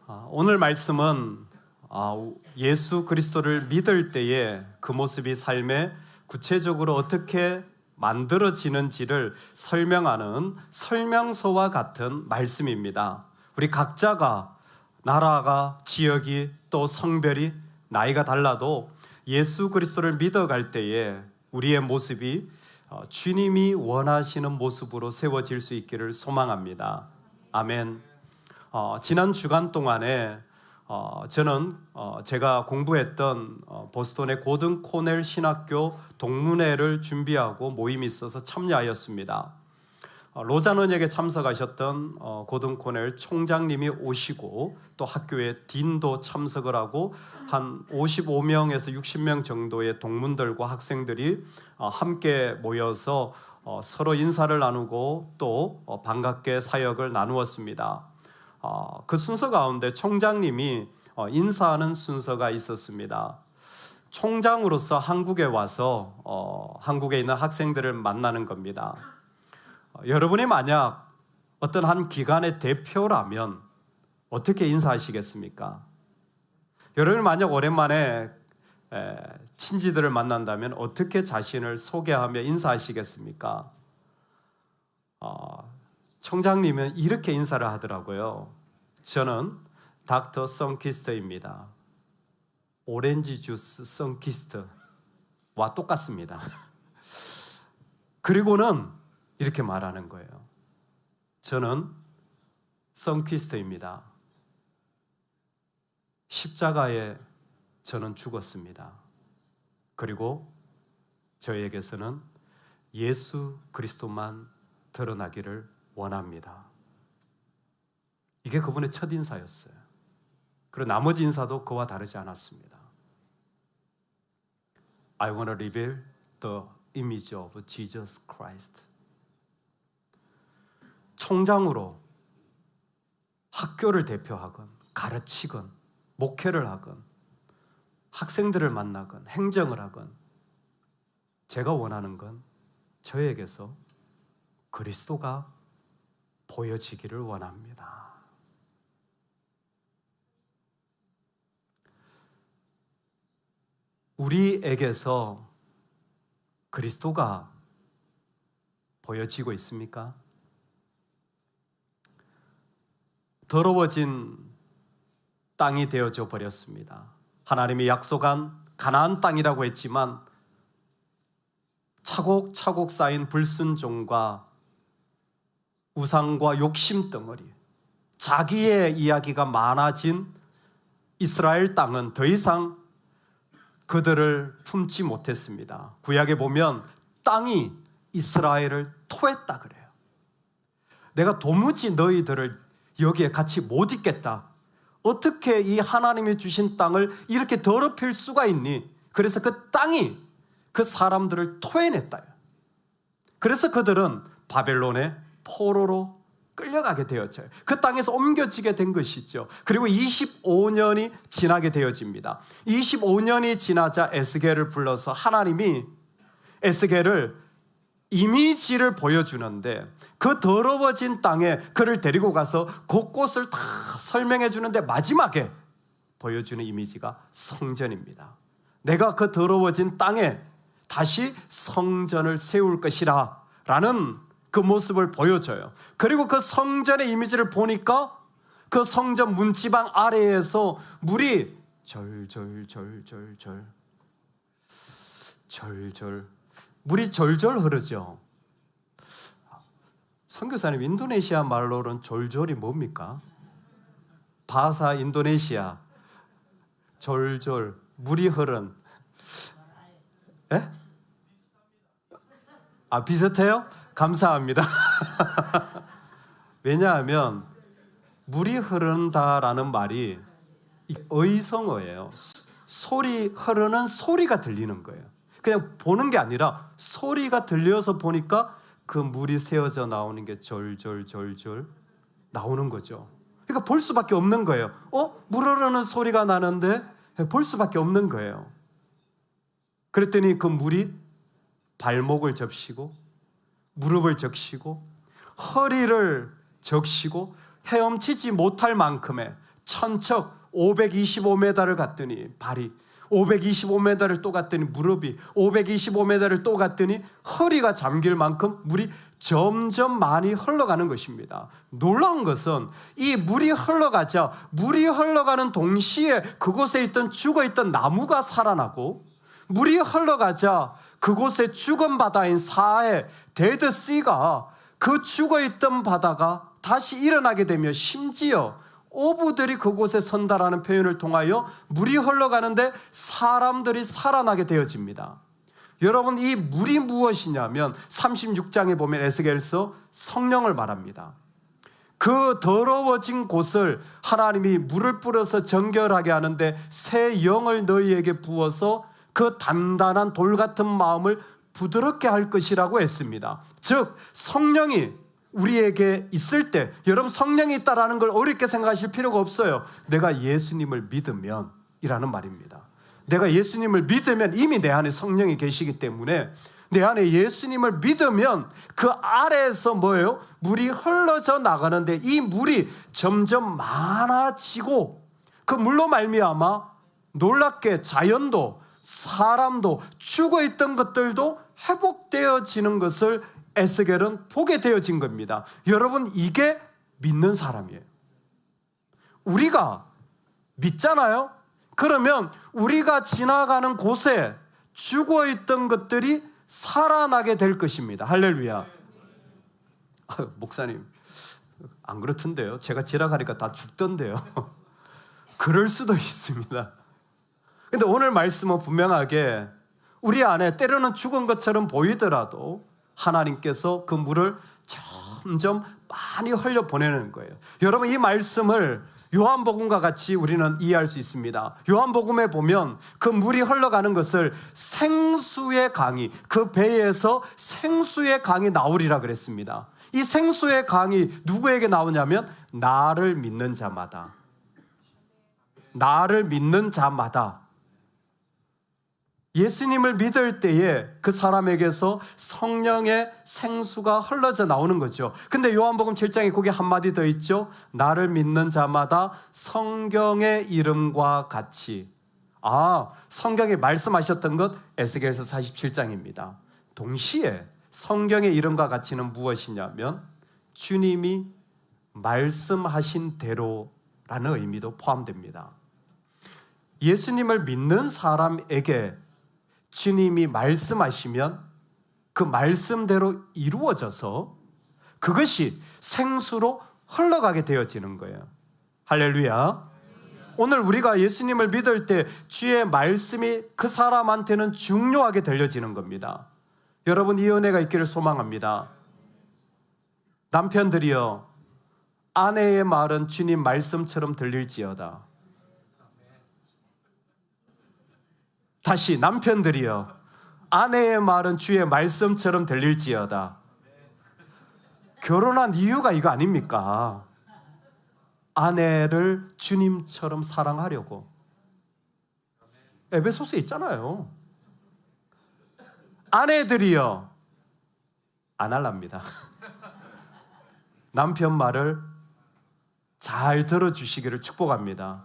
오늘 말씀은 예수 그리스도를 믿을 때에 그 모습이 삶에 구체적으로 어떻게 만들어지는지를 설명하는 설명서와 같은 말씀입니다. 우리 각자가 나라가, 지역이, 또 성별이, 나이가 달라도 예수 그리스도를 믿어갈 때에 우리의 모습이 주님이 원하시는 모습으로 세워질 수 있기를 소망합니다. 아멘. 지난 주간 동안에 저는 제가 공부했던 보스턴의 고든 코넬 신학교 동문회를 준비하고 모임이 있어서 참여하였습니다. 로잔 언역에 참석하셨던 고든 코넬 총장님이 오시고 또 학교의 딘도 참석을 하고 한 55명에서 60명 정도의 동문들과 학생들이 함께 모여서 서로 인사를 나누고 또 반갑게 사역을 나누었습니다. 그 순서 가운데 총장님이 인사하는 순서가 있었습니다. 총장으로서 한국에 와서 한국에 있는 학생들을 만나는 겁니다. 여러분이 만약 어떤 한 기관의 대표라면 어떻게 인사하시겠습니까? 여러분이 만약 오랜만에 친지들을 만난다면 어떻게 자신을 소개하며 인사하시겠습니까? 총장님은 이렇게 인사를 하더라고요. 저는 닥터 선키스트입니다. 오렌지 주스 선키스트와 똑같습니다. 그리고는 이렇게 말하는 거예요. 저는 선키스트입니다. 십자가에 저는 죽었습니다. 그리고 저에게서는 예수 그리스도만 드러나기를 원합니다. 이게 그분의 첫 인사였어요. 그리고 나머지 인사도 그와 다르지 않았습니다. I want to reveal the image of Jesus Christ. 총장으로 학교를 대표하건 가르치건 목회를 하건 학생들을 만나건 행정을 하건 제가 원하는 건 저에게서 그리스도가 보여지기를 원합니다. 우리에게서 그리스도가 보여지고 있습니까? 더러워진 땅이 되어져 버렸습니다. 하나님이 약속한 가나안 땅이라고 했지만 차곡차곡 쌓인 불순종과 우상과 욕심 덩어리, 자기의 이야기가 많아진 이스라엘 땅은 더 이상 그들을 품지 못했습니다. 구약에 보면 땅이 이스라엘을 토했다 그래요. 내가 도무지 너희들을 여기에 같이 못 있겠다. 어떻게 이 하나님이 주신 땅을 이렇게 더럽힐 수가 있니? 그래서 그 땅이 그 사람들을 토해냈다. 그래서 그들은 바벨론의 포로로 끌려가게 되었죠. 그 땅에서 옮겨지게 된 것이죠. 그리고 25년이 지나게 되어집니다. 25년이 지나자 에스겔을 불러서 하나님이 에스겔을 이미지를 보여주는데 그 더러워진 땅에 그를 데리고 가서 곳곳을 다 설명해 주는데 마지막에 보여주는 이미지가 성전입니다. 내가 그 더러워진 땅에 다시 성전을 세울 것이라 라는 그 모습을 보여줘요. 그리고 그 성전의 이미지를 보니까 그 성전 문지방 아래에서 물이 물이 절절 흐르죠. 선교사님, 인도네시아 말로는 졸졸이 뭡니까? 바사 인도네시아 졸졸 물이 흐른. 에? 비슷해요? 감사합니다. 왜냐하면 물이 흐른다라는 말이 의성어예요. 소리 흐르는 소리가 들리는 거예요. 그냥 보는 게 아니라 소리가 들려서 보니까 그 물이 새어져 나오는 게 졸졸 나오는 거죠. 그러니까 볼 수밖에 없는 거예요. 물 흐르는 소리가 나는데 볼 수밖에 없는 거예요. 그랬더니 그 물이 발목을 적시고 무릎을 적시고 허리를 적시고 헤엄치지 못할 만큼의 천척 525m를 갔더니 발이, 525m를 또 갔더니 무릎이, 525m를 또 갔더니 허리가 잠길 만큼 물이 점점 많이 흘러가는 것입니다. 놀라운 것은 이 물이 흘러가는 동시에 그곳에 있던 죽어있던 나무가 살아나고, 물이 흘러가자 그곳에 죽은 바다인 사해 데드씨가, 그 죽어있던 바다가 다시 일어나게 되며 심지어 어부들이 그곳에 선다라는 표현을 통하여 물이 흘러가는데 사람들이 살아나게 되어집니다. 여러분, 이 물이 무엇이냐면 36장에 보면 에스겔서 성령을 말합니다. 그 더러워진 곳을 하나님이 물을 뿌려서 정결하게 하는데 새 영을 너희에게 부어서 그 단단한 돌 같은 마음을 부드럽게 할 것이라고 했습니다. 즉 성령이 우리에게 있을 때, 여러분 성령이 있다라는 걸 어렵게 생각하실 필요가 없어요. 내가 예수님을 믿으면 이라는 말입니다. 내가 예수님을 믿으면 이미 내 안에 성령이 계시기 때문에 내 안에 예수님을 믿으면 그 아래에서 뭐예요? 물이 흘러져 나가는데 이 물이 점점 많아지고 그 물로 말미암아 놀랍게 자연도 사람도 죽어있던 것들도 회복되어지는 것을 에스겔은 보게 되어진 겁니다. 여러분, 이게 믿는 사람이에요. 우리가 믿잖아요? 그러면 우리가 지나가는 곳에 죽어있던 것들이 살아나게 될 것입니다. 할렐루야. 목사님, 안 그렇던데요? 제가 지나가니까 다 죽던데요? 그럴 수도 있습니다. 근데 오늘 말씀은 분명하게 우리 안에 때로는 죽은 것처럼 보이더라도 하나님께서 그 물을 점점 많이 흘려보내는 거예요. 여러분, 이 말씀을 요한복음과 같이 우리는 이해할 수 있습니다. 요한복음에 보면 그 물이 흘러가는 것을 생수의 강이, 그 배에서 생수의 강이 나오리라 그랬습니다. 이 생수의 강이 누구에게 나오냐면 나를 믿는 자마다, 나를 믿는 자마다. 예수님을 믿을 때에 그 사람에게서 성령의 생수가 흘러져 나오는 거죠. 근데 요한복음 7장에 거기 한마디 더 있죠. 나를 믿는 자마다 성경의 이름과 같이. 성경에 말씀하셨던 것 에스겔서 47장입니다. 동시에 성경의 이름과 같이는 무엇이냐면 주님이 말씀하신 대로라는 의미도 포함됩니다. 예수님을 믿는 사람에게 주님이 말씀하시면 그 말씀대로 이루어져서 그것이 생수로 흘러가게 되어지는 거예요. 할렐루야. 오늘 우리가 예수님을 믿을 때 주의 말씀이 그 사람한테는 중요하게 들려지는 겁니다. 여러분, 이 은혜가 있기를 소망합니다. 남편들이여, 아내의 말은 주님 말씀처럼 들릴지어다. 다시, 남편들이여, 아내의 말은 주의 말씀처럼 들릴지어다. 결혼한 이유가 이거 아닙니까? 아내를 주님처럼 사랑하려고. 에베소서에 있잖아요. 아내들이여, 안 할랍니다. 남편 말을 잘 들어주시기를 축복합니다.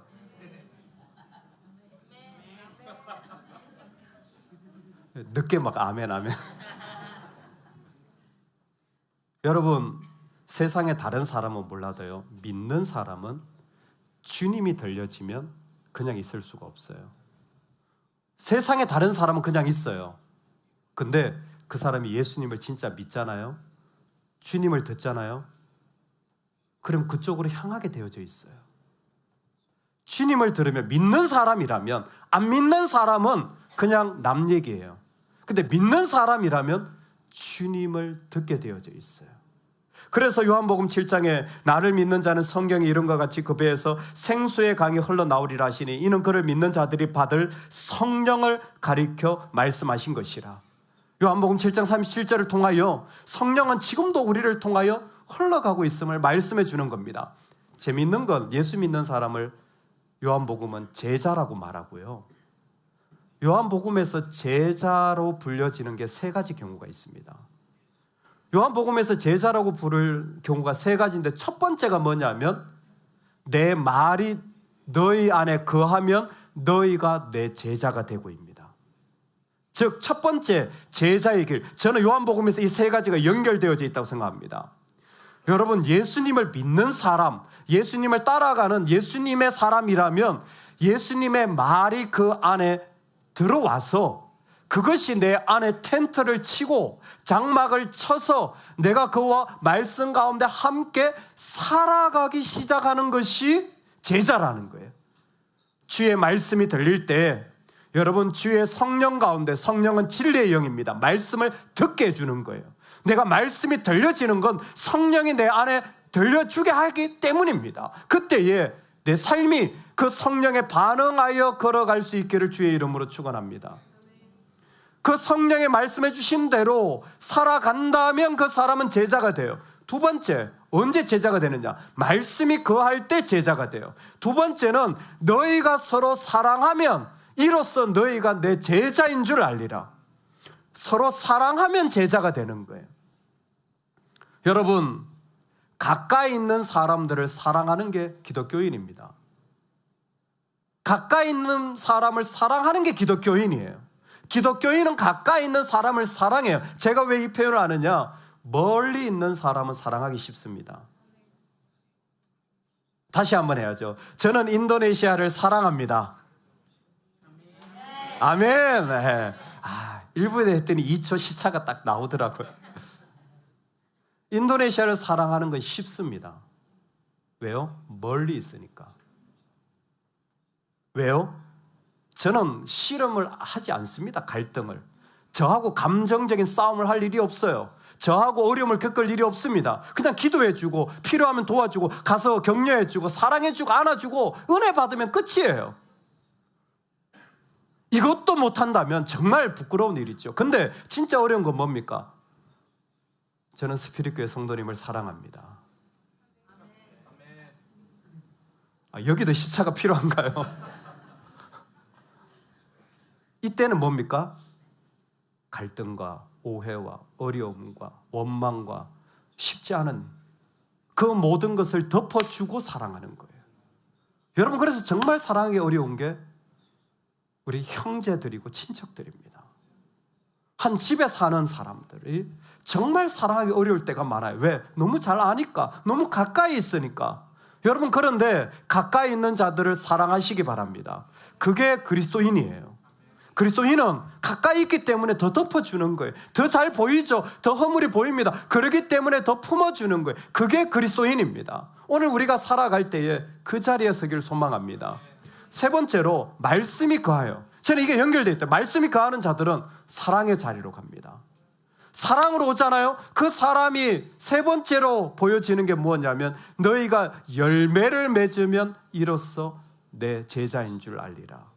늦게 막 아멘. 여러분, 세상에 다른 사람은 몰라도요, 믿는 사람은 주님이 들려지면 그냥 있을 수가 없어요. 세상에 다른 사람은 그냥 있어요. 근데 그 사람이 예수님을 진짜 믿잖아요, 주님을 듣잖아요, 그럼 그쪽으로 향하게 되어져 있어요. 주님을 들으면 믿는 사람이라면, 안 믿는 사람은 그냥 남 얘기예요. 근데 믿는 사람이라면 주님을 듣게 되어져 있어요. 그래서 요한복음 7장에 나를 믿는 자는 성경의 이름과 같이 그 배에서 생수의 강이 흘러나오리라 하시니 이는 그를 믿는 자들이 받을 성령을 가리켜 말씀하신 것이라. 요한복음 7장 37절을 통하여 성령은 지금도 우리를 통하여 흘러가고 있음을 말씀해 주는 겁니다. 재미있는 건 예수 믿는 사람을 요한복음은 제자라고 말하고요, 요한복음에서 제자로 불려지는 게 세 가지 경우가 있습니다. 요한복음에서 제자라고 부를 경우가 세 가지인데 첫 번째가 뭐냐면 내 말이 너희 안에 거하면 너희가 내 제자가 되고입니다. 즉 첫 번째 제자의 길, 저는 요한복음에서 이 세 가지가 연결되어져 있다고 생각합니다. 여러분, 예수님을 믿는 사람, 예수님을 따라가는 예수님의 사람이라면 예수님의 말이 그 안에 들어와서 그것이 내 안에 텐트를 치고 장막을 쳐서 내가 그와 말씀 가운데 함께 살아가기 시작하는 것이 제자라는 거예요. 주의 말씀이 들릴 때 여러분, 주의 성령 가운데, 성령은 진리의 영입니다. 말씀을 듣게 해주는 거예요. 내가 말씀이 들려지는 건 성령이 내 안에 들려주게 하기 때문입니다. 그때에 내 삶이 그 성령에 반응하여 걸어갈 수 있기를 주의 이름으로 축원합니다. 그 성령의 말씀해 주신 대로 살아간다면 그 사람은 제자가 돼요. 두 번째, 언제 제자가 되느냐? 말씀이 거할 때 제자가 돼요. 두 번째는 너희가 서로 사랑하면 이로써 너희가 내 제자인 줄 알리라. 서로 사랑하면 제자가 되는 거예요. 여러분, 가까이 있는 사람들을 사랑하는 게 기독교인입니다. 가까이 있는 사람을 사랑하는 게 기독교인이에요. 기독교인은 가까이 있는 사람을 사랑해요. 제가 왜 이 표현을 하느냐? 멀리 있는 사람은 사랑하기 쉽습니다. 다시 한번 해야죠. 저는 인도네시아를 사랑합니다. 아멘. 네. 1부에 했더니 2초 시차가 딱 나오더라고요. 인도네시아를 사랑하는 건 쉽습니다. 왜요? 멀리 있으니까. 왜요? 저는 씨름을 하지 않습니다. 갈등을. 저하고 감정적인 싸움을 할 일이 없어요. 저하고 어려움을 겪을 일이 없습니다. 그냥 기도해주고 필요하면 도와주고 가서 격려해주고 사랑해주고 안아주고 은혜 받으면 끝이에요. 이것도 못한다면 정말 부끄러운 일이죠. 근데 진짜 어려운 건 뭡니까? 저는 스피릿교회 성도님을 사랑합니다. 여기도 시차가 필요한가요? 이때는 뭡니까? 갈등과 오해와 어려움과 원망과 쉽지 않은 그 모든 것을 덮어주고 사랑하는 거예요. 여러분, 그래서 정말 사랑하기 어려운 게 우리 형제들이고 친척들입니다. 한 집에 사는 사람들이 정말 사랑하기 어려울 때가 많아요. 왜? 너무 잘 아니까, 너무 가까이 있으니까. 여러분, 그런데 가까이 있는 자들을 사랑하시기 바랍니다. 그게 그리스도인이에요. 그리스도인은 가까이 있기 때문에 더 덮어주는 거예요. 더 잘 보이죠. 더 허물이 보입니다. 그렇기 때문에 더 품어주는 거예요. 그게 그리스도인입니다. 오늘 우리가 살아갈 때에 그 자리에 서길 소망합니다. 세 번째로 말씀이 거하여. 저는 이게 연결되어 있다. 말씀이 거하는 자들은 사랑의 자리로 갑니다. 사랑으로 오잖아요. 그 사람이 세 번째로 보여지는 게 무엇이냐면 너희가 열매를 맺으면 이로써 내 제자인 줄 알리라.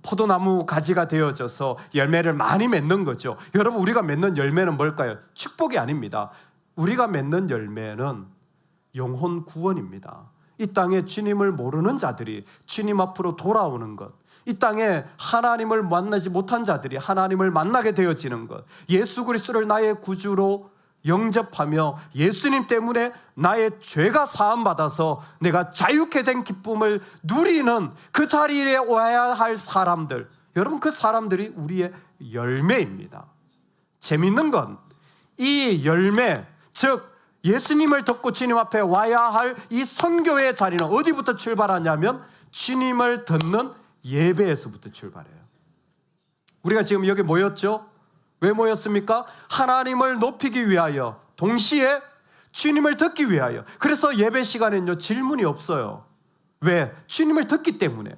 포도나무 가지가 되어져서 열매를 많이 맺는 거죠. 여러분, 우리가 맺는 열매는 뭘까요? 축복이 아닙니다. 우리가 맺는 열매는 영혼 구원입니다. 이 땅에 주님을 모르는 자들이 주님 앞으로 돌아오는 것, 이 땅에 하나님을 만나지 못한 자들이 하나님을 만나게 되어지는 것, 예수 그리스도를 나의 구주로 영접하며 예수님 때문에 나의 죄가 사함받아서 내가 자유케 된 기쁨을 누리는 그 자리에 와야 할 사람들, 여러분, 그 사람들이 우리의 열매입니다. 재밌는 건 이 열매, 즉 예수님을 듣고 주님 앞에 와야 할 이 선교의 자리는 어디부터 출발하냐면 주님을 듣는 예배에서부터 출발해요. 우리가 지금 여기 모였죠? 왜 모였습니까? 하나님을 높이기 위하여, 동시에 주님을 듣기 위하여. 그래서 예배 시간에는요, 질문이 없어요. 왜? 주님을 듣기 때문에.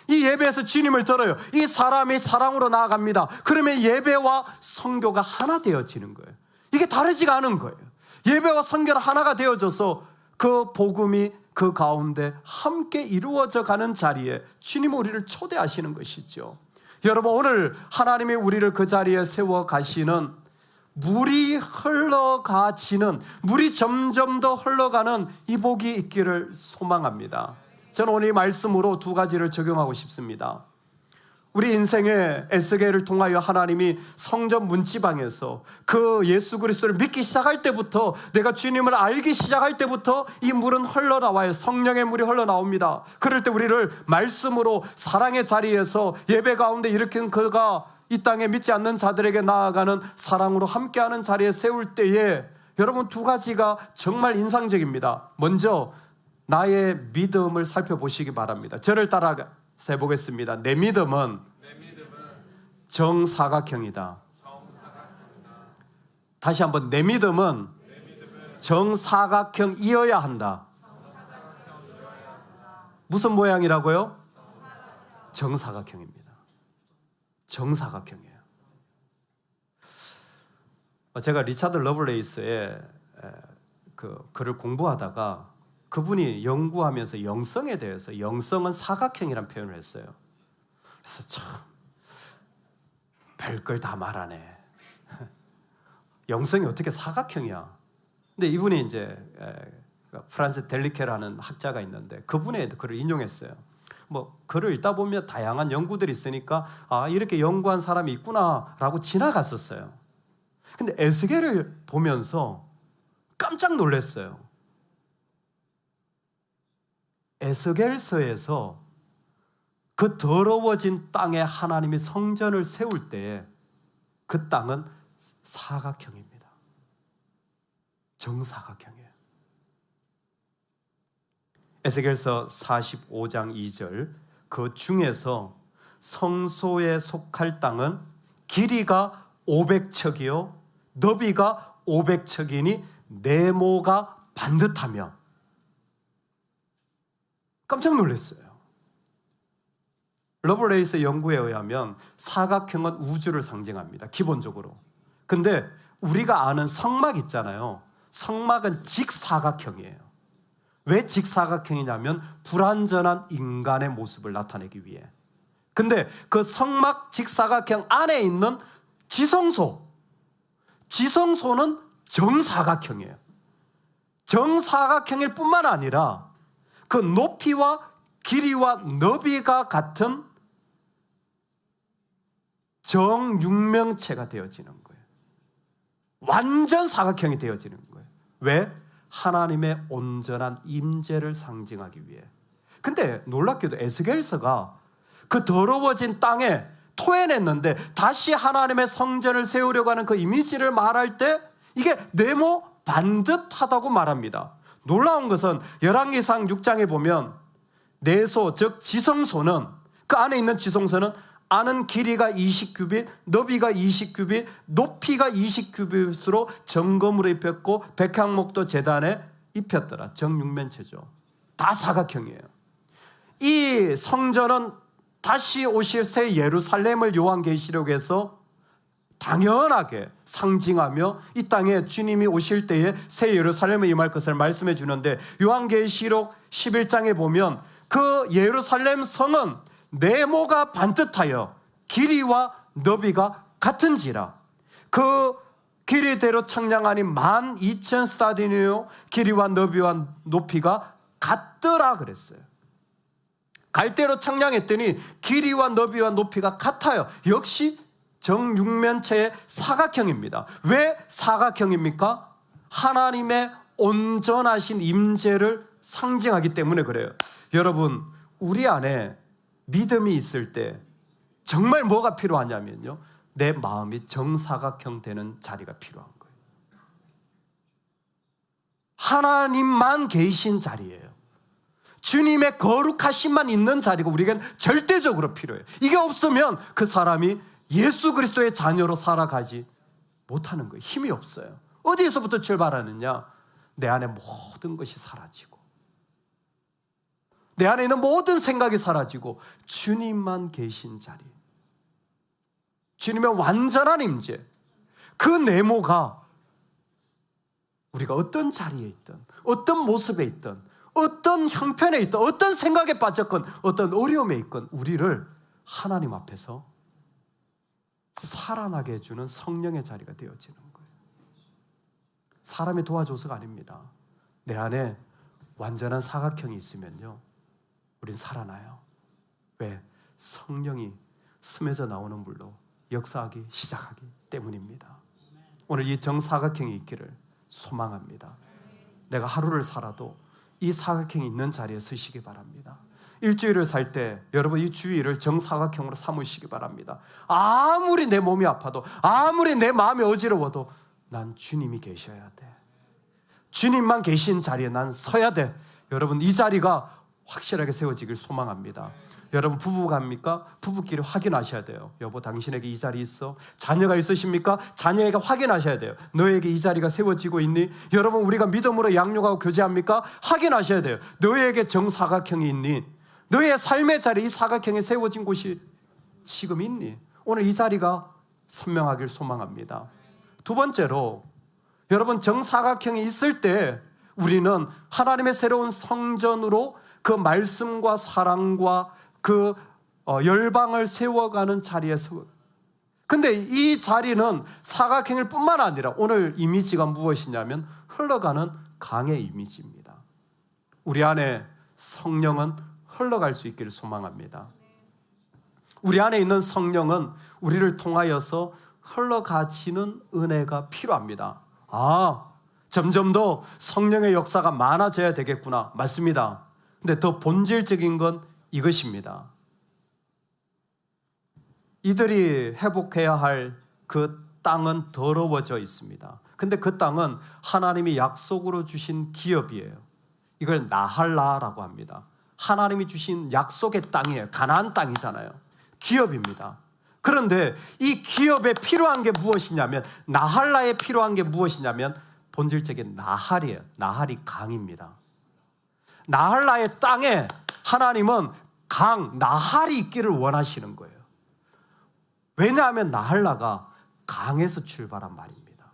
이 예배에서 주님을 들어요. 이 사람이 사랑으로 나아갑니다. 그러면 예배와 선교가 하나 되어지는 거예요. 이게 다르지가 않은 거예요. 예배와 선교가 하나가 되어져서 그 복음이 그 가운데 함께 이루어져 가는 자리에 주님은 우리를 초대하시는 것이죠. 여러분, 오늘 하나님이 우리를 그 자리에 세워 가시는, 물이 흘러가지는, 물이 점점 더 흘러가는 이 복이 있기를 소망합니다. 저는 오늘 이 말씀으로 두 가지를 적용하고 싶습니다. 우리 인생의 에스겔을 통하여 하나님이 성전 문지방에서 그 예수 그리스도를 믿기 시작할 때부터, 내가 주님을 알기 시작할 때부터 이 물은 흘러나와요. 성령의 물이 흘러나옵니다. 그럴 때 우리를 말씀으로 사랑의 자리에서 예배 가운데 일으킨 그가 이 땅에 믿지 않는 자들에게 나아가는 사랑으로 함께하는 자리에 세울 때에 여러분 두 가지가 정말 인상적입니다. 먼저 나의 믿음을 살펴보시기 바랍니다. 저를 따라 해보겠습니다. 내 믿음은 정사각형이다. 다시 한번, 내 믿음은 정사각형이어야 한다. 무슨 모양이라고요? 정사각형입니다. 정사각형이에요. 제가 리차드 러블레이스의 그 글을 공부하다가 그분이 연구하면서 영성에 대해서, 영성은 사각형이라는 표현을 했어요. 그래서 참 별걸 다 말하네. 영성이 어떻게 사각형이야? 근데 이분이 이제 프란스 델리케라는 학자가 있는데 그분의 글을 인용했어요. 뭐 글을 읽다 보면 다양한 연구들이 있으니까 아, 이렇게 연구한 사람이 있구나라고 지나갔었어요. 근데 에스겔을 보면서 깜짝 놀랐어요. 에스겔서에서 그 더러워진 땅에 하나님이 성전을 세울 때에 그 땅은 사각형입니다. 정사각형이에요. 에스겔서 45장 2절, 그 중에서 성소에 속할 땅은 길이가 500척이요 너비가 500척이니 네모가 반듯하며. 깜짝 놀랐어요. 러블레이스 연구에 의하면 사각형은 우주를 상징합니다, 기본적으로. 근데 우리가 아는 성막 있잖아요. 성막은 직사각형이에요. 왜 직사각형이냐면 불완전한 인간의 모습을 나타내기 위해. 근데 그 성막 직사각형 안에 있는 지성소는 정사각형이에요. 정사각형일 뿐만 아니라 그 높이와 길이와 너비가 같은 정육면체가 되어지는 거예요. 완전 사각형이 되어지는 거예요. 왜? 하나님의 온전한 임재를 상징하기 위해. 근데 놀랍게도 에스겔서가 그 더러워진 땅에 토해냈는데 다시 하나님의 성전을 세우려고 하는 그 이미지를 말할 때 이게 네모 반듯하다고 말합니다. 놀라운 것은 열왕기상 6장에 보면 내소, 즉 지성소는, 그 안에 있는 지성소는 안은 길이가 20규빗, 너비가 20규빗, 높이가 20규빗으로 정금으로 입혔고 백향목도 제단에 입혔더라. 정육면체죠. 다 사각형이에요. 이 성전은 다시 오실 새 예루살렘을 요한계시록에서 당연하게 상징하며 이 땅에 주님이 오실 때에 새 예루살렘에 임할 것을 말씀해 주는데, 요한계시록 11장에 보면 그 예루살렘 성은 네모가 반듯하여 길이와 너비가 같은지라. 그 길이대로 청량하니 12,000스타디니요 길이와 너비와 높이가 같더라 그랬어요. 갈대로 청량했더니 길이와 너비와 높이가 같아요. 역시 정육면체의 사각형입니다. 왜 사각형입니까? 하나님의 온전하신 임재를 상징하기 때문에 그래요. 여러분, 우리 안에 믿음이 있을 때 정말 뭐가 필요하냐면요, 내 마음이 정사각형 되는 자리가 필요한 거예요. 하나님만 계신 자리예요. 주님의 거룩하심만 있는 자리가 우리에겐 절대적으로 필요해요. 이게 없으면 그 사람이 예수 그리스도의 자녀로 살아가지 못하는 거예요. 힘이 없어요. 어디에서부터 출발하느냐? 내 안에 모든 것이 사라지고, 내 안에 있는 모든 생각이 사라지고 주님만 계신 자리, 주님의 완전한 임재, 그 네모가 우리가 어떤 자리에 있든, 어떤 모습에 있든, 어떤 형편에 있든, 어떤 생각에 빠졌건, 어떤 어려움에 있건 우리를 하나님 앞에서 살아나게 해주는 성령의 자리가 되어지는 거예요. 사람이 도와줘서가 아닙니다. 내 안에 완전한 사각형이 있으면요, 우린 살아나요. 왜? 성령이 스며져 나오는 물로 역사하기 시작하기 때문입니다. 오늘 이 정사각형이 있기를 소망합니다. 내가 하루를 살아도 이 사각형이 있는 자리에 서시기 바랍니다. 일주일을 살 때 여러분 이 주일을 정사각형으로 삼으시기 바랍니다. 아무리 내 몸이 아파도, 아무리 내 마음이 어지러워도 난 주님이 계셔야 돼. 주님만 계신 자리에 난 서야 돼. 여러분 이 자리가 확실하게 세워지길 소망합니다. 여러분 부부갑니까? 부부끼리 확인하셔야 돼요. 여보, 당신에게 이 자리 있어? 자녀가 있으십니까? 자녀에게 확인하셔야 돼요. 너에게 이 자리가 세워지고 있니? 여러분 우리가 믿음으로 양육하고 교제합니까? 확인하셔야 돼요. 너에게 정사각형이 있니? 너의 삶의 자리, 이 사각형에 세워진 곳이 지금 있니? 오늘 이 자리가 선명하길 소망합니다. 두 번째로, 여러분 정사각형이 있을 때 우리는 하나님의 새로운 성전으로 그 말씀과 사랑과 그 열방을 세워가는 자리에서, 근데 이 자리는 사각형일 뿐만 아니라 오늘 이미지가 무엇이냐면 흘러가는 강의 이미지입니다. 우리 안에 성령은 흘러갈 수 있기를 소망합니다. 우리 안에 있는 성령은 우리를 통하여서 흘러가지는 은혜가 필요합니다. 점점 더 성령의 역사가 많아져야 되겠구나. 맞습니다. 근데 더 본질적인 건 이것입니다. 이들이 회복해야 할 그 땅은 더러워져 있습니다. 근데 그 땅은 하나님이 약속으로 주신 기업이에요. 이걸 나할라라고 합니다. 하나님이 주신 약속의 땅이에요. 가나안 땅이잖아요. 기업입니다. 그런데 이 기업에 필요한 게 무엇이냐면, 나할라에 필요한 게 무엇이냐면 본질적인 나할이에요. 나할이 강입니다. 나할라의 땅에 하나님은 나할이 있기를 원하시는 거예요. 왜냐하면 나할라가 강에서 출발한 말입니다.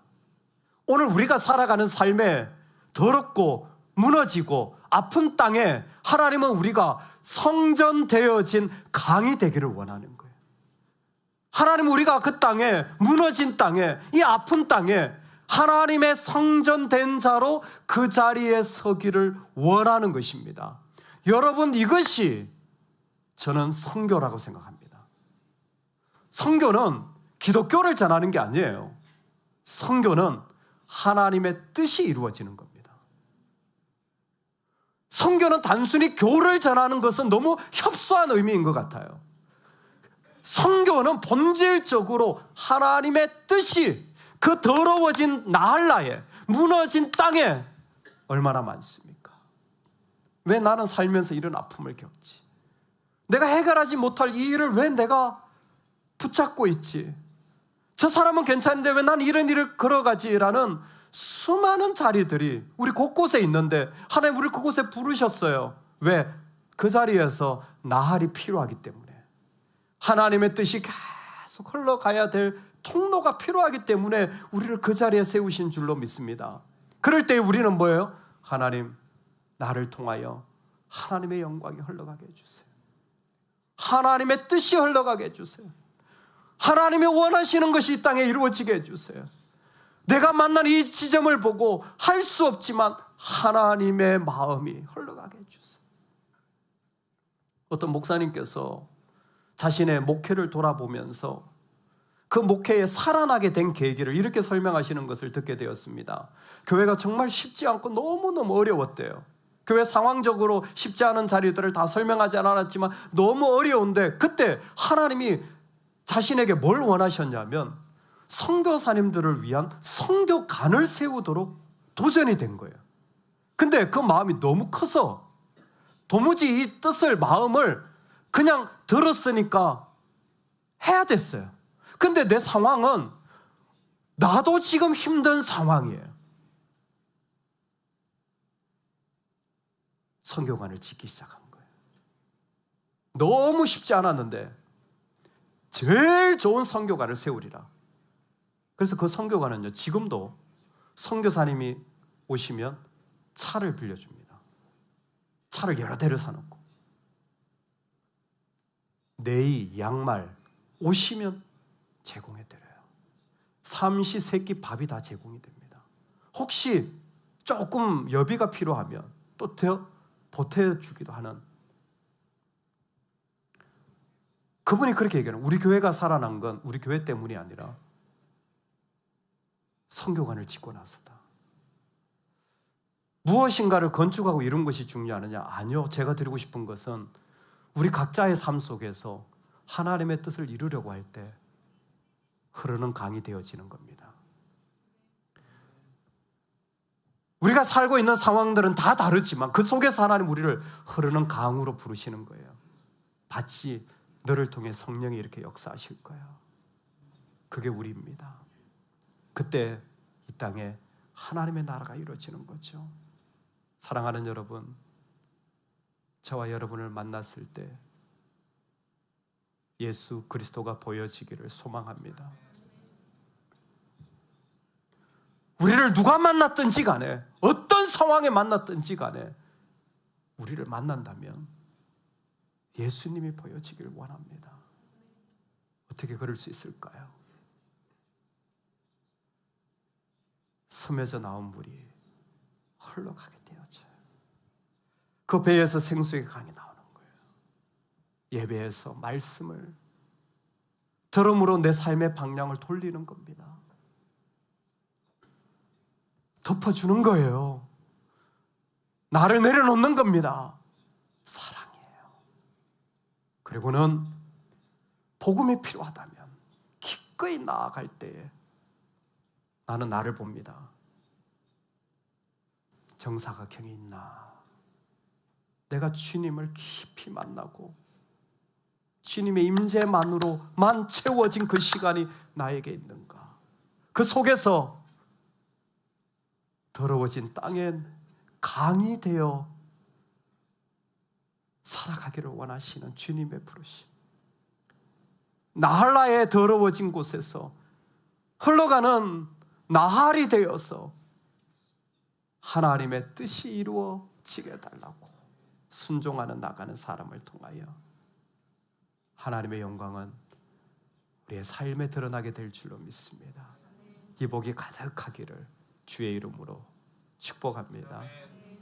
오늘 우리가 살아가는 삶에 더럽고 무너지고 아픈 땅에 하나님은 우리가 성전되어진 강이 되기를 원하는 거예요. 하나님은 우리가 그 땅에, 무너진 땅에, 이 아픈 땅에 하나님의 성전된 자로 그 자리에 서기를 원하는 것입니다. 여러분, 이것이 저는 선교라고 생각합니다. 선교는 기독교를 전하는 게 아니에요. 선교는 하나님의 뜻이 이루어지는 겁니다. 선교는 단순히 교를 전하는 것은 너무 협소한 의미인 것 같아요. 선교는 본질적으로 하나님의 뜻이 그 더러워진 나할라에, 무너진 땅에 얼마나 많습니까? 왜 나는 살면서 이런 아픔을 겪지? 내가 해결하지 못할 이 일을 왜 내가 붙잡고 있지? 저 사람은 괜찮은데 왜 난 이런 일을 걸어가지라는 수많은 자리들이 우리 곳곳에 있는데 하나님 우리를 그곳에 부르셨어요. 왜? 그 자리에서 나할이 필요하기 때문에, 하나님의 뜻이 계속 흘러가야 될 통로가 필요하기 때문에 우리를 그 자리에 세우신 줄로 믿습니다. 그럴 때 우리는 뭐예요? 하나님, 나를 통하여 하나님의 영광이 흘러가게 해주세요. 하나님의 뜻이 흘러가게 해주세요. 하나님이 원하시는 것이 이 땅에 이루어지게 해주세요. 내가 만난 이 지점을 보고 할 수 없지만 하나님의 마음이 흘러가게 해주세요. 어떤 목사님께서 자신의 목회를 돌아보면서 그 목회에 살아나게 된 계기를 이렇게 설명하시는 것을 듣게 되었습니다. 교회가 정말 쉽지 않고 너무너무 어려웠대요. 교회 상황적으로 쉽지 않은 자리들을 다 설명하지 않았지만 너무 어려운데, 그때 하나님이 자신에게 뭘 원하셨냐면 선교사님들을 위한 선교관을 세우도록 도전이 된 거예요. 근데 그 마음이 너무 커서 도무지 이 뜻을, 마음을 그냥 들었으니까 해야 됐어요. 근데 내 상황은 나도 지금 힘든 상황이에요. 선교관을 짓기 시작한 거예요. 너무 쉽지 않았는데 제일 좋은 선교관을 세우리라. 그래서 그 선교관은요, 지금도 선교사님이 오시면 차를 빌려줍니다. 차를 여러 대를 사놓고, 네이, 양말 오시면 제공해드려요. 삼시세끼 밥이 다 제공이 됩니다. 혹시 조금 여비가 필요하면 또 보태주기도 하는, 그분이 그렇게 얘기하는, 우리 교회가 살아난 건 우리 교회 때문이 아니라 선교관을 짓고 나서다. 무엇인가를 건축하고 이룬 것이 중요하느냐? 아니요. 제가 드리고 싶은 것은 우리 각자의 삶 속에서 하나님의 뜻을 이루려고 할 때 흐르는 강이 되어지는 겁니다. 우리가 살고 있는 상황들은 다 다르지만 그 속에서 하나님 우리를 흐르는 강으로 부르시는 거예요. 마치 너를 통해 성령이 이렇게 역사하실 거야. 그게 우리입니다. 그때 이 땅에 하나님의 나라가 이루어지는 거죠. 사랑하는 여러분, 저와 여러분을 만났을 때 예수 그리스도가 보여지기를 소망합니다. 우리를 누가 만났든지 간에, 어떤 상황에 만났든지 간에 우리를 만난다면 예수님이 보여지기를 원합니다. 어떻게 그럴 수 있을까요? 섬에서 나온 물이 흘러가게 되어져요. 그 배에서 생수의 강이 나오는 거예요. 예배에서 말씀을 들음으로 내 삶의 방향을 돌리는 겁니다. 덮어주는 거예요. 나를 내려놓는 겁니다. 사랑이에요. 그리고는 복음이 필요하다면 기꺼이 나아갈 때에 나는 나를 봅니다. 정사각형이 있나? 내가 주님을 깊이 만나고 주님의 임재만으로만 채워진 그 시간이 나에게 있는가? 그 속에서 더러워진 땅엔 강이 되어 살아가기를 원하시는 주님의 부르심. 나할라의 더러워진 곳에서 흘러가는 나할이 되어서 하나님의 뜻이 이루어지게 해달라고 순종하는 나가는 사람을 통하여 하나님의 영광은 우리의 삶에 드러나게 될 줄로 믿습니다. 이 복이 가득하기를 주의 이름으로 축복합니다.